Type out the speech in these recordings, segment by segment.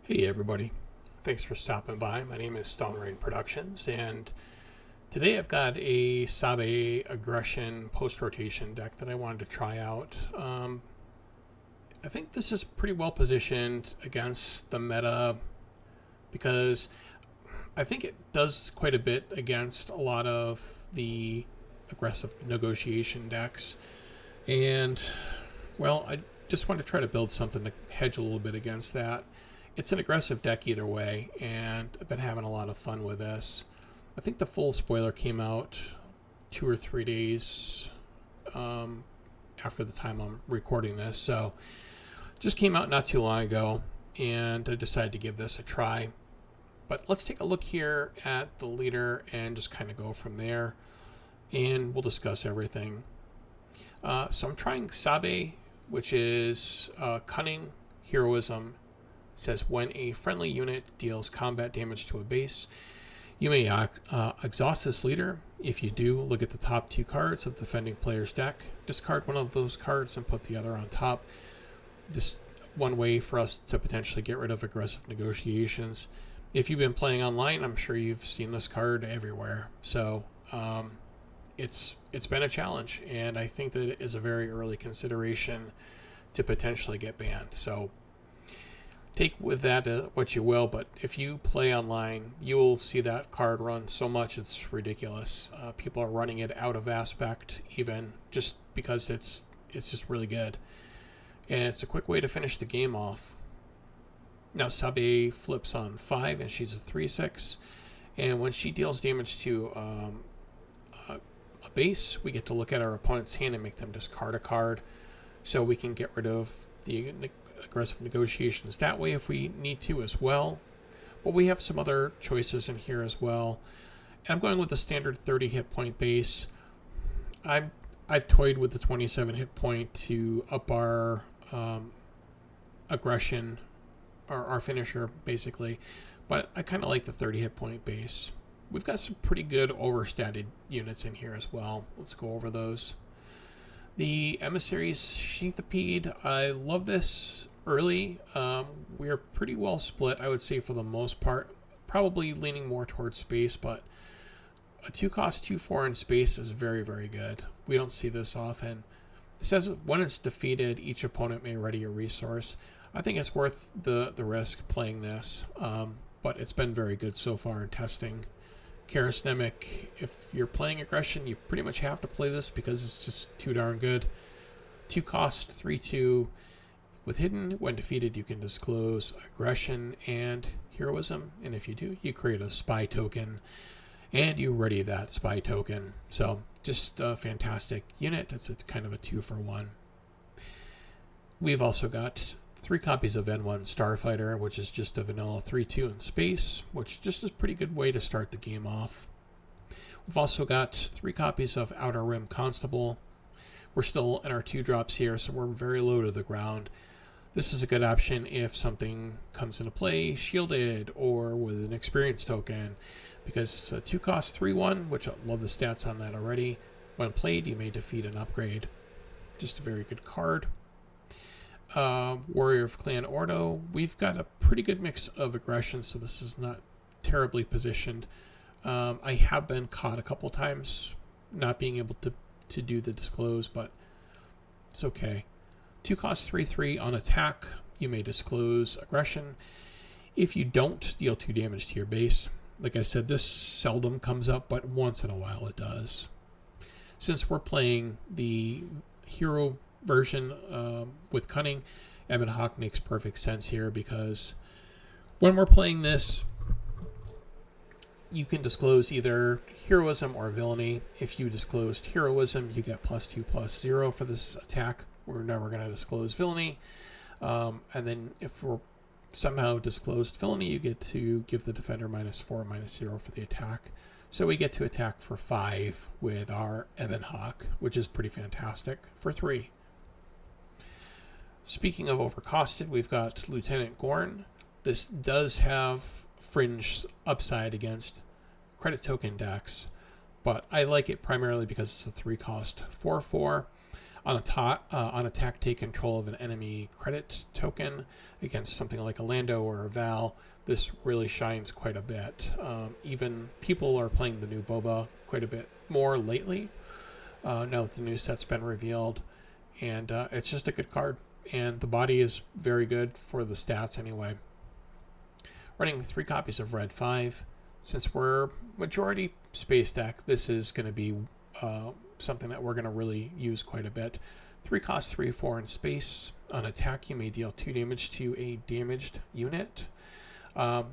Hey everybody, thanks for stopping by. My name is Stone Rain Productions, and today I've got a Sabe Aggression Post Rotation deck that I wanted to try out. I think this is pretty well positioned against the meta because I think it does quite a bit against a lot of the aggressive negotiation decks, and well, I just want to try to build something to hedge a little bit against that. It's an aggressive deck either way, and I've been having a lot of fun with this. I think the full spoiler came out 2 or 3 days after the time I'm recording this, so just came out not too long ago, and I decided to give this a try. But let's take a look here at the leader and just kind of go from there, and we'll discuss everything. So I'm trying Sabé, which is Cunning, Heroism. It says when a friendly unit deals combat damage to a base, you may exhaust this leader. If you do, look at the top 2 cards of the defending player's deck, discard one of those cards and put the other on top. This one way for us to potentially get rid of aggressive negotiations. If you've been playing online, I'm sure you've seen this card everywhere. So it's been a challenge, and I think that it is a very early consideration to potentially get banned. So take with that what you will, but if you play online, you will see that card run so much it's ridiculous. People are running it out of aspect even just because it's just really good, and it's a quick way to finish the game off. Now Sabé flips on 5, and she's a 3/6, and when she deals damage to a base, we get to look at our opponent's hand and make them discard a card, so we can get rid of the aggressive negotiations that way if we need to as well. But we have some other choices in here as well. And I'm going with the standard 30 hit point base. I've toyed with the 27 hit point to up our aggression, or our finisher basically, but I kind of like the 30 hit point base. We've got some pretty good overstated units in here as well. Let's go over those. The Emissary's Sheathipede, I love this early. We are pretty well split, I would say, for the most part. Probably leaning more towards space, but a 2-cost 2/4 in space is very, very good. We don't see this often. It says when it's defeated, each opponent may ready a resource. I think it's worth the risk playing this, but it's been very good so far in testing. Charismatic, if you're playing aggression, you pretty much have to play this because it's just too darn good. 2-cost 3/2 with hidden. When defeated, you can disclose aggression and heroism, and if you do, you create a spy token and you ready that spy token. So just a fantastic unit. It's kind of a 2-for-1. We've also got 3 copies of N1 Starfighter, which is just a vanilla 3/2 in space, which just is a pretty good way to start the game off. We've also got 3 copies of Outer Rim Constable. We're still in our 2 drops here, so we're very low to the ground. This is a good option if something comes into play shielded or with an experience token, because it's a 2-cost 3/1, which I love the stats on that already. When played, you may defeat an upgrade. Just a very good card. Warrior of Clan Ordo. We've got a pretty good mix of aggression, so this is not terribly positioned. I have been caught a couple times not being able to do the disclose, but it's okay. 2-cost 3/3 on attack. You may disclose aggression. If you don't, deal 2 damage to your base. Like I said, this seldom comes up, but once in a while it does. Since we're playing the hero version with Cunning, Ebon Hawk makes perfect sense here, because when we're playing this, you can disclose either heroism or villainy. If you disclosed heroism, you get +2/+0 for this attack. We're never going to disclose villainy. And then if we're somehow disclosed villainy, you get to give the defender -4/-0 for the attack. So we get to attack for 5 with our Ebon Hawk, which is pretty fantastic for 3. Speaking of overcosted, we've got Lieutenant Gorn. This does have fringe upside against credit token decks, but I like it primarily because it's a 3-cost 4/4. On attack, take control of an enemy credit token against something like a Lando or a Val. This really shines quite a bit. Even people are playing the new Boba quite a bit more lately, now that the new set's been revealed. And it's just a good card. And the body is very good for the stats anyway. Running 3 copies of Red 5. Since we're majority space deck, this is going to be something that we're going to really use quite a bit. 3 cost 3/4 in space. On attack, you may deal 2 damage to a damaged unit.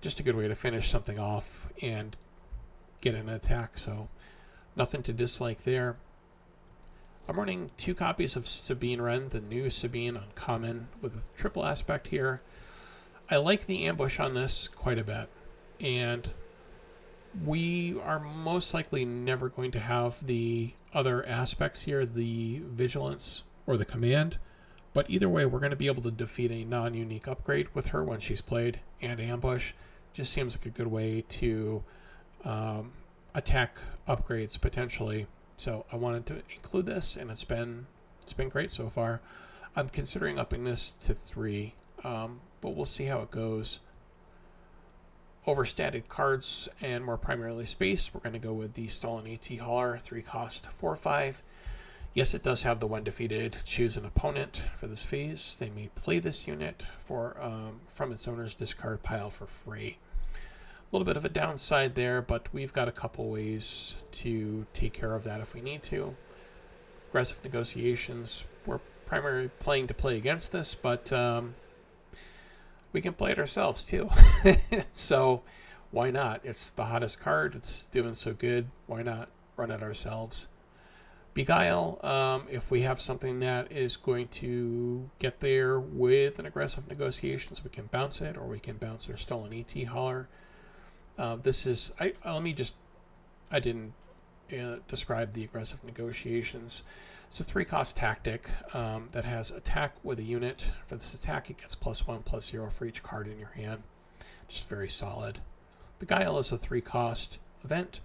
Just a good way to finish something off and get an attack, so nothing to dislike there. I'm running 2 copies of Sabine Wren, the new Sabine uncommon, with a triple aspect here. I like the ambush on this quite a bit, and we are most likely never going to have the other aspects here, the vigilance or the command, but either way we're going to be able to defeat a non-unique upgrade with her when she's played, and ambush just seems like a good way to attack upgrades potentially. So I wanted to include this, and it's been great so far. I'm considering upping this to 3, but we'll see how it goes. Overstated cards and more primarily space, we're going to go with the Stolen AT Hauler, 3 cost 4/5. Yes, it does have the when defeated, choose an opponent for this phase. They may play this unit from its owner's discard pile for free. A little bit of a downside there, but we've got a couple ways to take care of that if we need to. Aggressive negotiations, we're primarily playing to play against this, but we can play it ourselves too. So why not? It's the hottest card. It's doing so good. Why not run it ourselves? Beguile, if we have something that is going to get there with an aggressive negotiations, we can bounce it, or we can bounce our Stolen AT Hauler. This is, I didn't describe the aggressive negotiations. It's a 3 cost tactic that has attack with a unit. For this attack, it gets +1/+0 for each card in your hand. Just very solid. Beguile is a 3 cost event.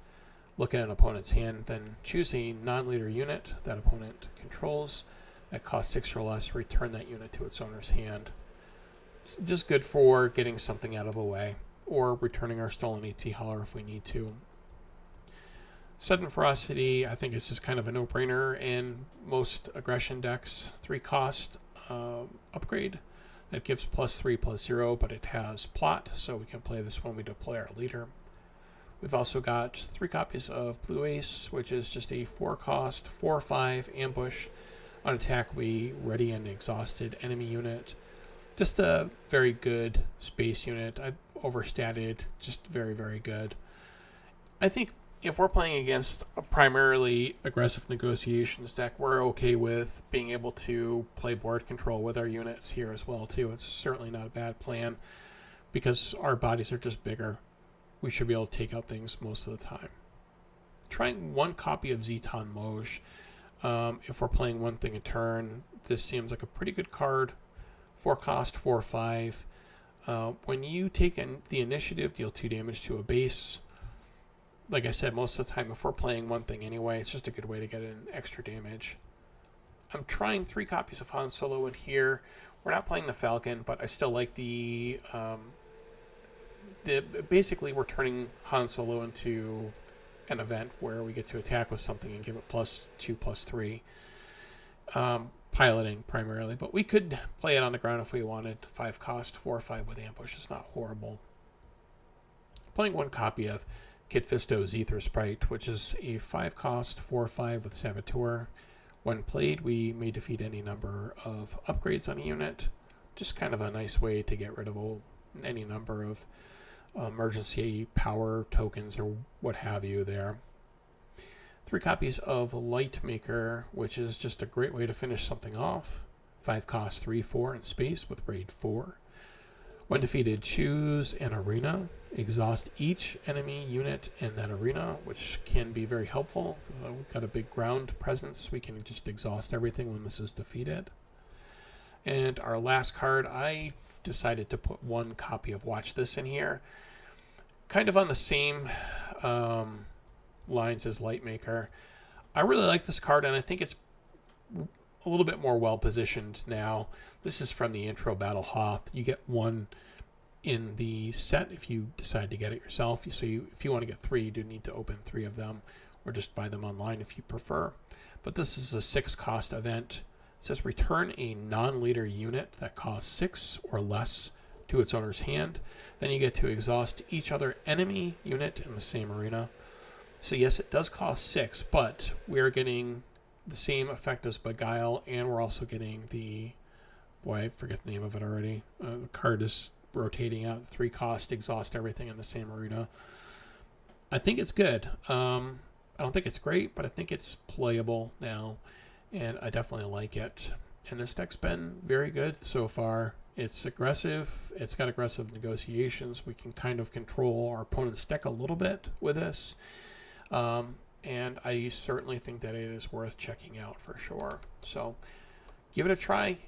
Look at an opponent's hand, then choose a non-leader unit that opponent controls that costs 6 or less. Return that unit to its owner's hand. It's just good for getting something out of the way, or returning our Stolen AT Hauler if we need to. Sudden Ferocity, I think it's just kind of a no-brainer in most aggression decks. 3 cost upgrade that gives +3/+0, but it has plot, so we can play this when we deploy our leader. We've also got 3 copies of Blue Ace, which is just a 4 cost 4/5 ambush. On attack, we ready an exhausted enemy unit. Just a very good space unit. I've overstated, just very, very good. I think if we're playing against a primarily aggressive negotiations deck, we're okay with being able to play board control with our units here as well too. It's certainly not a bad plan because our bodies are just bigger. We should be able to take out things most of the time. Trying 1 copy of Zeton Moj. If we're playing 1 thing a turn, this seems like a pretty good card. 4 cost 4/5. When you take the initiative, deal 2 damage to a base. Like I said, most of the time if we're playing 1 thing anyway, it's just a good way to get in extra damage. I'm trying 3 copies of Han Solo in here. We're not playing the Falcon, but I still like the basically we're turning Han Solo into an event where we get to attack with something and give it +2/+3. Piloting primarily, but we could play it on the ground if we wanted. 5 cost 4/5 with ambush is not horrible. Playing 1 copy of Kit Fisto's Ether Sprite, which is a 5 cost 4/5 with Saboteur. When played, we may defeat any number of upgrades on a unit. Just kind of a nice way to get rid of any number of emergency power tokens or what have you there. 3 copies of Lightmaker, which is just a great way to finish something off. 5 cost 3/4 in space with raid 4. When defeated, choose an arena. Exhaust each enemy unit in that arena, which can be very helpful. We've got a big ground presence. We can just exhaust everything when this is defeated. And our last card, I decided to put 1 copy of Watch This in here. Kind of on the same lines as Lightmaker. I really like this card, and I think it's a little bit more well positioned now. This is from the intro Battle Hoth. You get one in the set if you decide to get it yourself. So if you want to get 3, you do need to open 3 of them, or just buy them online if you prefer. But this is a 6 cost event. It says return a non-leader unit that costs 6 or less to its owner's hand. Then you get to exhaust each other enemy unit in the same arena. So yes, it does cost 6, but we're getting the same effect as Beguile, and we're also getting the, boy, I forget the name of it already. The card is rotating out 3 cost, exhaust everything in the same arena. I think it's good. I don't think it's great, but I think it's playable now, and I definitely like it. And this deck's been very good so far. It's aggressive. It's got aggressive negotiations. We can kind of control our opponent's deck a little bit with this. And I certainly think that it is worth checking out for sure. So give it a try.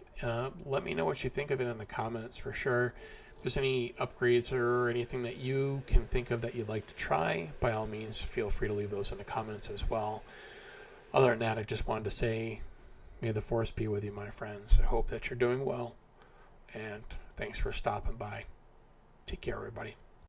Let me know what you think of it in the comments for sure. If there's any upgrades or anything that you can think of that you'd like to try, by all means, feel free to leave those in the comments as well. Other than that, I just wanted to say, may the force be with you, my friends. I hope that you're doing well, and thanks for stopping by. Take care, everybody.